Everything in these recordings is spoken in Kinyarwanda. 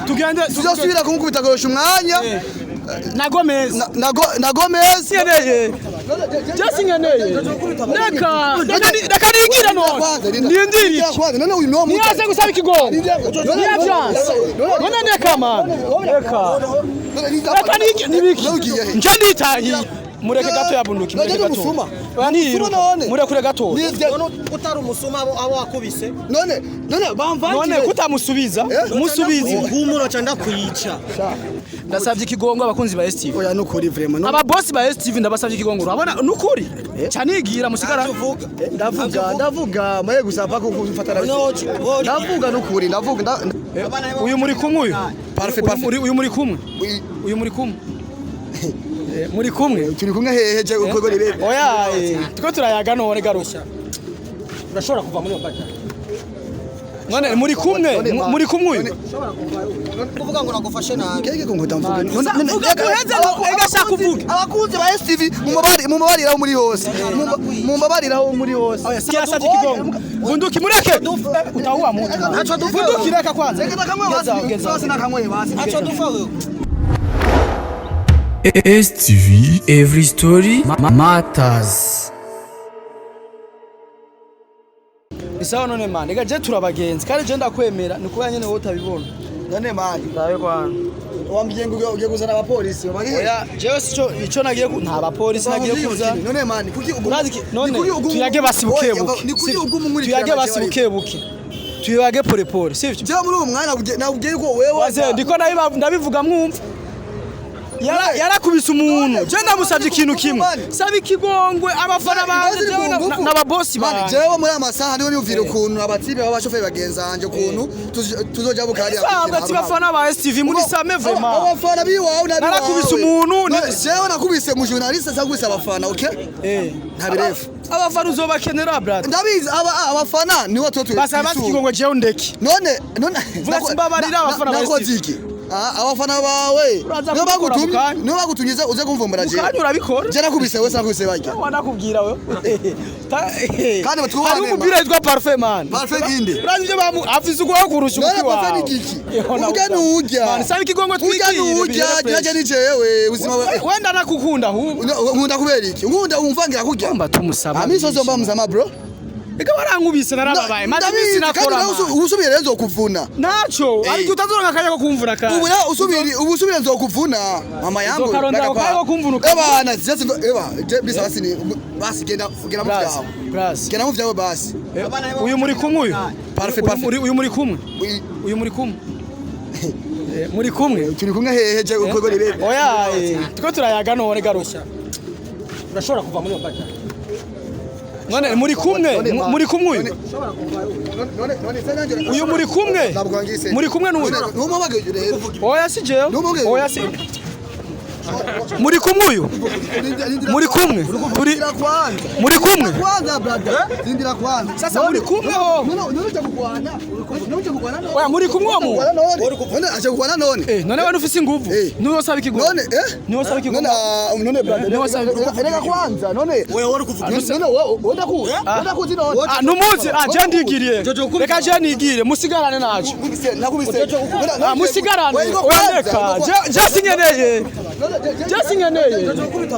tugende tuzosubira kumukubita gorosha umwanya na Gomez na Gomez nkeneye just nkeneye reka nigira none ndindiri none uyu no niyaze gusaba ikigongo niya chance none neka man reka nibiki nje nditahiye mureke gato yabunduki mureke gato murekure gato utari umusuma abo wakubise none bamvangiye none kutamusubiza musubize humuro cyanda kuyica ndasavye ikigongo abakunzi ba STV oya nukuri vraiment aba boss ba STV ndabasavye ikigongo urabona nukuri cyanigira musigara ndavuga maye gusapa ko kufatara ndavuga nukuri ndavuga uyu muri kumwe uyu parfait uyu muri kumwe uyu muri kumwe muri kumwe turi kumwe hehe ukwego ribebe oya tuko turayaga none garushya urashobora kuva muri okaja none muri kumwe uyu kuvuga ngo nagufashe nabi keke ko ngotamvuga none ega shaka kuvuga abakunzi ba STV mu mabariraho muri hose mu mabariraho muri hose kirasabye ikigongo bunduki mureke utahuwa mu ntacho dufa bunduki reka kwanza reka nakamwe basi nakamwe basi ntacho dufa STV, every story matters. Isawa none man, ega je turabagenzi kandi je ndakwemera nikuba nyene wowe utabibona. None man, ndabe kwana. Wambye ngo ugiye kuzana abapolisi bari. Oya, jewe sico ico nagiye nta abapolisi nagiye kuza. None man, kuki urazi none tuyage basibuke buke. Nikuki ugumu muri tuyage basibuke buke. Tuyage pole pole, sivyo? Je muri uwo mwanya nabugiye ko wewe waze ndiko ndabivuga mwumva. Yarakubise umuntu je ndamusavye ikintu kimwe saba ikigongwe abafana banje n'ababosi banje jewe muri amasaha niho nivira ukuntu abatibe b'abashoferi bagenzanje ukuntu tuzoja bukari abati bafana ba STV muri same vraiment abafana biwawe narakubise umuntu jewe nakubise mu journaliste sakubise abafana okay ntabirefu abafana uzobakenera brad ndabizi abafana niho to basaba ikigongwe jewe ndeki none vuga simbabarira abafana ba STV abafana bawe niba bagutunyiza uze kumvumbura je kandi urabikora je nakubise wese nakubise bajya wanakubwira we kandi batwubane ari umupira yitwa parfait man parfait inde urazi byo bamu afise uko kurusha uko wawe parfait nigiki ubwa nujya man sabe ikigongo twikire nujya ni jewe ubuzima wenda nakukunda hu nkunda kubera iki nkunda umvangira kujya mba tumusaba amisozo mba muzama bro eka barangubise narababaye maze bisi nakora usubire rezo kuvuna naco ariko utazoronka kanya ko kumvuna kandi ubusubire nzo kuvuna mama yangu ndakapa ebana zese bisa basi genda mu byawe genda mu byawe basi uyu muri kumwe uyu parfait uyu muri kumwe uyu muri kumwe muri kumwe turi kumwe hehe ukwego ribebe oya tuko turayaga none garushya urashobora kuva muri okaja none muri kumwe uyu muri kumwe n'uyu oya si jewe oya si muri kumwe uyu muri kumwe muri kumwe sasa muri kumwe ho oya muri kumwe ho mu aje kugwana none none we ufise inguvu niwe saba ikigo niwe saba ikigo none brother niwe saba erega kwanza none wewe wari kuvuga none woda kuzi none numuzi je ndigiriye reka je nigire musigarane naco musigarane oyandeka je sinyeneye Just ngeneye.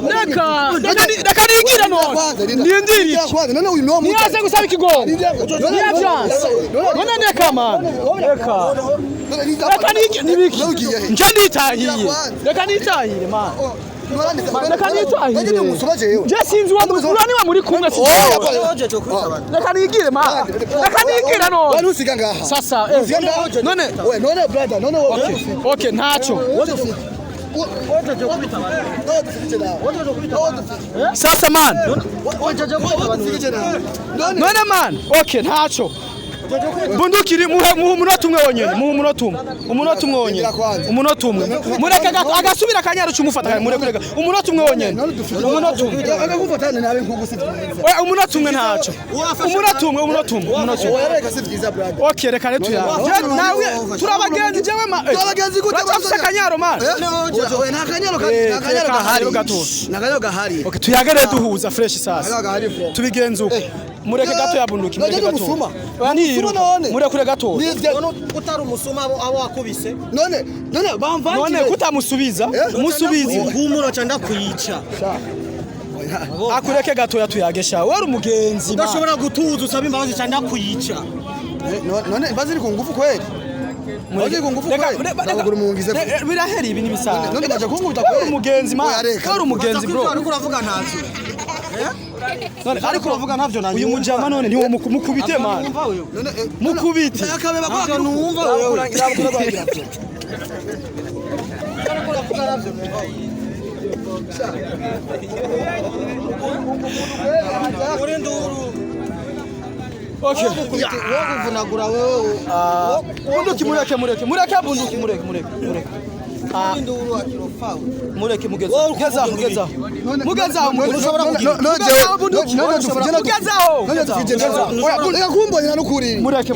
Reka nigira none. Ndindiri. None uyu no mutu. Niyaze gusaba ikigongo. Niya chance. None neka man. Reka. Reka nibiki. Nje nditahiye. Reka nitahire man. Reka nitahire. Je sinzi wa muzurani wa muri kumwe si. Reka nigire man. Reka nigira none. Wari usiga ngaha. Sasa none. None brother none okay ntaco. Sasa man none man okay ntaco bundukiri muhe umunota umwe wonyene umunota umwe mureke agasubira akanyaro cyumufata mureke umunota umwe wonyene umunota umwe agakufatana nabe nkugusivye umunota umwe ntaco umunota umwe okay reka retu ya nawe turabagenzi jewe ma turabagenzi gute bafise akanyaro man nta kanyaro gahari okay tuyagere duhuza fresh sasa tubigenze uko mureke gato ya bunduki mureke gato mureke gato utari umusuma abo wakubise none bamvangire none kutamusubiza musubize humura cyanda kuyica akureke gato yatuyagesha wari umugenzi udashobora gutuza usaba imbabazi cyanda kuyica none baziri ku ngufu kweli baziri ku ngufu kweli bagura umungize biraheri ibi nibisanzwe none baje kunguta kweli umugenzi ma wari umugenzi bro ariko uravuga ntacyo ariko uravuga ntavyo nanjye uyu mujama none niwo mukubite man mukubite akabeba kwa numva wewe okay wokuvunagura wewe bunduki mureke bunduki mureke induru akirofa mureke mugezaho kumbonera n'ukuri mureke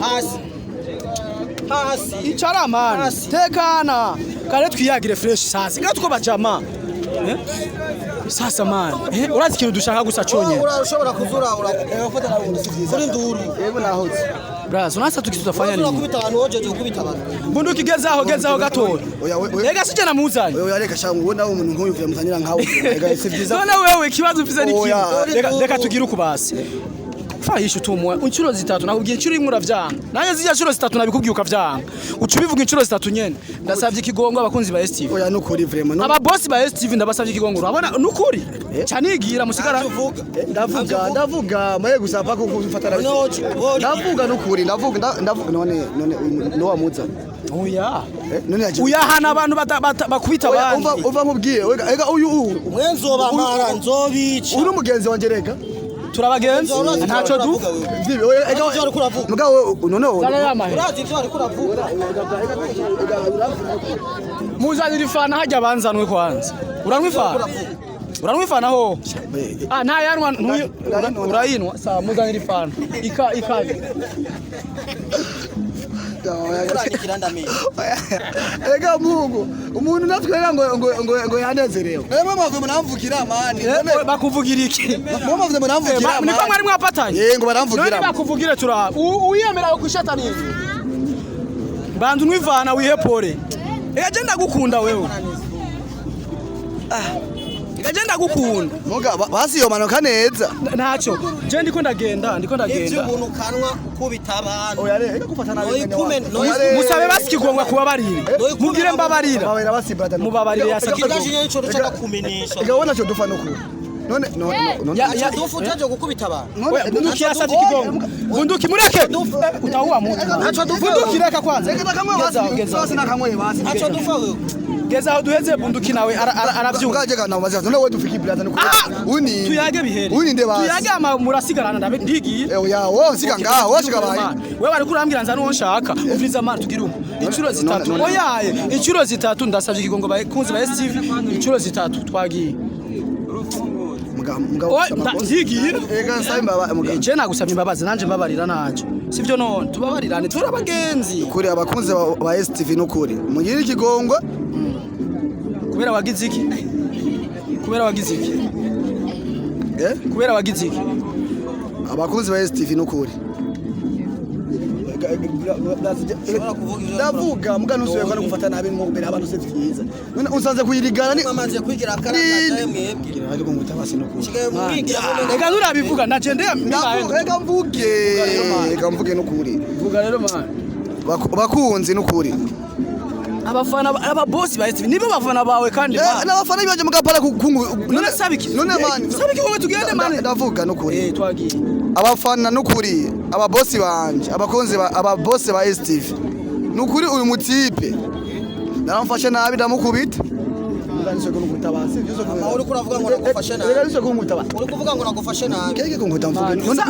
hasi icara man tekana kare twiyagire fresh sasa gatwo bajama sasa man urazi ikintu dushaka gusa conye urashobora kuzura urafata na kuri nduru yego nahoze brazo nasa tukitufanya nini kubita abantu wojeje kubita abantu bunduki gezaho gato ega sije namuzanye wewe reka shangu wona umuntu nk'uyu vuye muzanira nkawe ega sivyiza none wewe kibazo ufise niki reka tugire ukubasi fahisha utumwe incuro zitatu nakubwiye incuro imwe uravyanga nanye zija incuro zitatu nabikubwiye ukavyanga uca ubivuga incuro zitatu nyene ndasavye ikigongo abakunzi ba STV oya nukuri vraiment aba boss ba STV ndabasavye ikigongo urabona nukuri canigira musigara ndavuga maye gusapa ko kufatana ndavuga nukuri ndavuga none no wamuza oya none yaje uyahana abantu bakubita abandi uva nkubwiye ega uyu mwenzo bamara nzobica uri umugenzi wanje rega turabagenzi ntaco du ega mugabo none urazi ivyo ari kuravuga muzanira ifana hajya banzanwe kwanza uranwifana ho nta yanwa urayinwa sa muzanira ifana ikaze ega mungu umuntu natwera ngo yanezerewe mama munamvukira mani bakuvugira iki mama munamvukira mani niko mwari mwapatanye ngo baramvugira none bakuvugire tura uyemera kwishata nini bandu nwivana wihepore egenda gukunda wewe egenda gukunda muga basiyomanoka neza ntacyo je ndiko ndagenda ivyo umuntu kanwa kubita abantu oya reka gufata nabi musabe basikigongwa kubabarira mugire mbabarira babera basibrada mubabarire yasakigongwa kidaje cyo dushaka kumenesha ega wona cyo dufa nokuri none ya dufu cyaje gukubita abantu bunduki yasavye ikigongo bunduki mureke utahuwa muntu ntaco dufu bunduki reka kwanza ega nakamwe basi nakamwe basi ntaco dufa wewe gezaho duheze bunduki nawe aravyumva ugaje kana mazi none we dufiki brada nokuri uni tuyage bihere uni nde basi tuyage murasigarana ndabe ndigiye oya wo siga ngaho washika bayi wewe ari kurambira nzana uwo nshaka uviriza amara tugira incuro zitatu oyaye incuro zitatu ndasavye ikigongo bakunzi ba STV incuro zitatu twagiye ndigiye ega sayimba muga je nagusabye imbabazi nanje mbabarira naje sivyo none tubabarirane turi abagenzi kuri abakunzi ba STV nukuri mugira ikigongo kubera wagize iki kubera wagize iki abakunzi ba STV nukuri ndavuga muga nusuye ko gufata nabi ngo mbere abantu se vyiza none usanze kuyirigana ni amaze kwigira karakaje mwebwe ariko ngo utabase nukuri ega nurabivuga naje ega mvuge nukuri vuga rero man bakunzi nukuri abafana ababosi ba STV nibo bafana bawe kandi n'abafana bibaje mugapara none sabiki none man sabiki wowe tugende man ndavuga nukuri twagiye abafana nukuri ababosi banje abakunzi ababosi ba STV nukuri uyu mutipe naramfashe nabi ndamukubita nganisho ko ngutabase byo uri kuravuga ngo nagufashe nabi nganisho ko ngutabase uri kuvuga ngo nagufashe nabi keke ko ngutamvuga none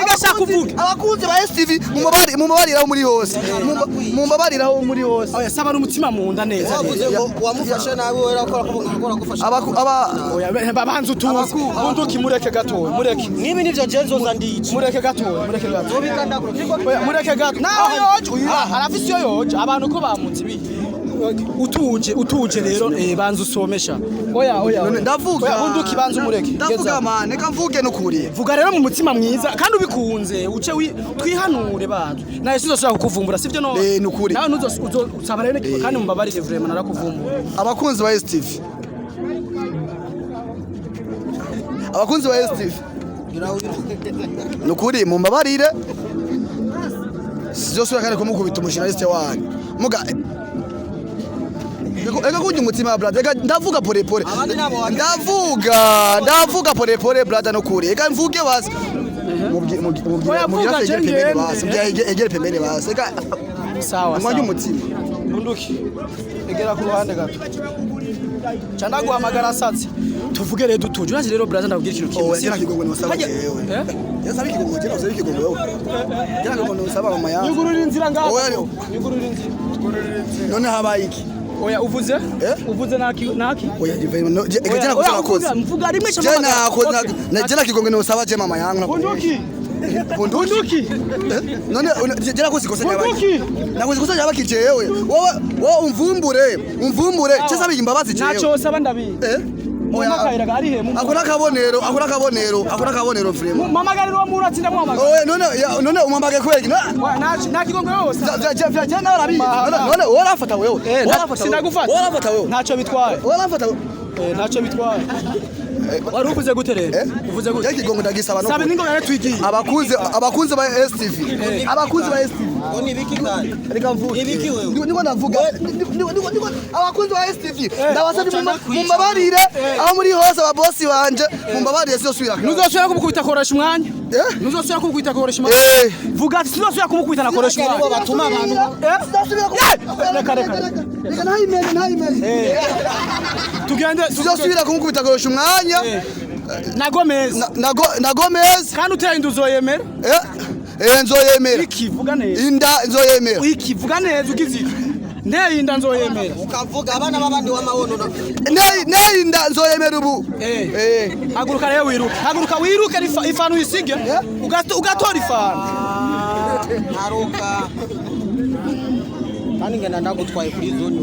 ega shaka kuvuga abakunzi ba STV mu mabarira muri hose mu mabarira ho muri hose oya saba n'umutima mu nda neza wamufashe nabi wewe akora kuvuga ngo nagufashe oya babanza utuzi bunduki mureke gato mureke nibi nivyo jenzo zandici mureke gato mureke gato nawe yoje arafise yoje abantu ko bamunzi bi utuje rero banza usomesha oya ndavuga oya bunduki banza umureke ndavuga mane kamvuge nukuri vuga rero mu mutima mwiza kandi ubikunze uce twihanure bantu naye sizoshobora kukuvumbura sivyo no nukuri nawe uzosaba rero kandi mumbabarire vraiment narakuvumbura abakunzi ba STV abakunzi ba STV nukuri mumbabarire sizosubira kandi kumukubita umushinaliste wanyu muga ega kunja umutima brother ega ndavuga pole pole ndavuga pole pole brother nukuri ega mvuge basi egere pembeni basi ega sawa mwanje umutima bunduki egera ku ruhande gato cyanda guhamagara satse tuvuge rero dutuje urazi rero brother ndabwira ikintu kimwe oya kigongo ni wasaba jewe yasabi kigongo cyera usabi kigongo wewe cyera kigongo usaba mama yangu nyugurura inzira ngaho nyugurura inzira none habaye iki oya uvuze naki oya jive egera kusaba koza mvuga rimwe cyangwa jena kigongo ni wasaba je mama yangu bunduki none jera kusikosa nyabaki nakusikosa nyabaki jewe wowe umvumbure cyesa bigimbabazi jewe nacho saba ndabi akora kabonero frame mamagariro wa muratsinda mwamaga oye none umambage kweli na kigongo yose je na rabi none warafata wewe sinagufata warafata wewe nacho bitwaye warafata nacho bitwaye wari uvuze gute rero uvuze gute kigongo ndagisaba no sabe ningo yare twigiye abakunzi ba STV abakunzi ba STV Oni biki kandi reka mvuge ibiki wewe niko navuga niko abakunzi ba STV ndabasabye mumbabarire aho muri hose ababosi banje mumbabarire sio swira nuzosubira kumukubita koresha umwanya nuzosubira kumukubita koresha umwanya vuga ati sinzosubira kumukubita na koresha umwanya batuma abantu reka ntayimene tugende sinzosubira kumukubita koresha umwanya na Gomez kandi uteye induzoyemera nzoyemera ikivuga neza inda nzoyemera ikivuga neza ugize ne inda nzoyemera ukavuga abana babandi w'amawono ne inda nzoyemera ubu haguruka rero haguruka wiruke ifanu isige ugatora ifanu haruka kandi ngenda ndagutwaye kuri zone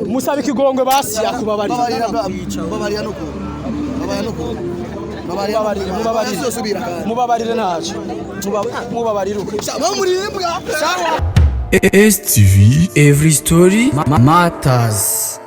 musaba ikigongwe basi akubabarira mubabarire ntacyo mubabarire uko STV, every story matters.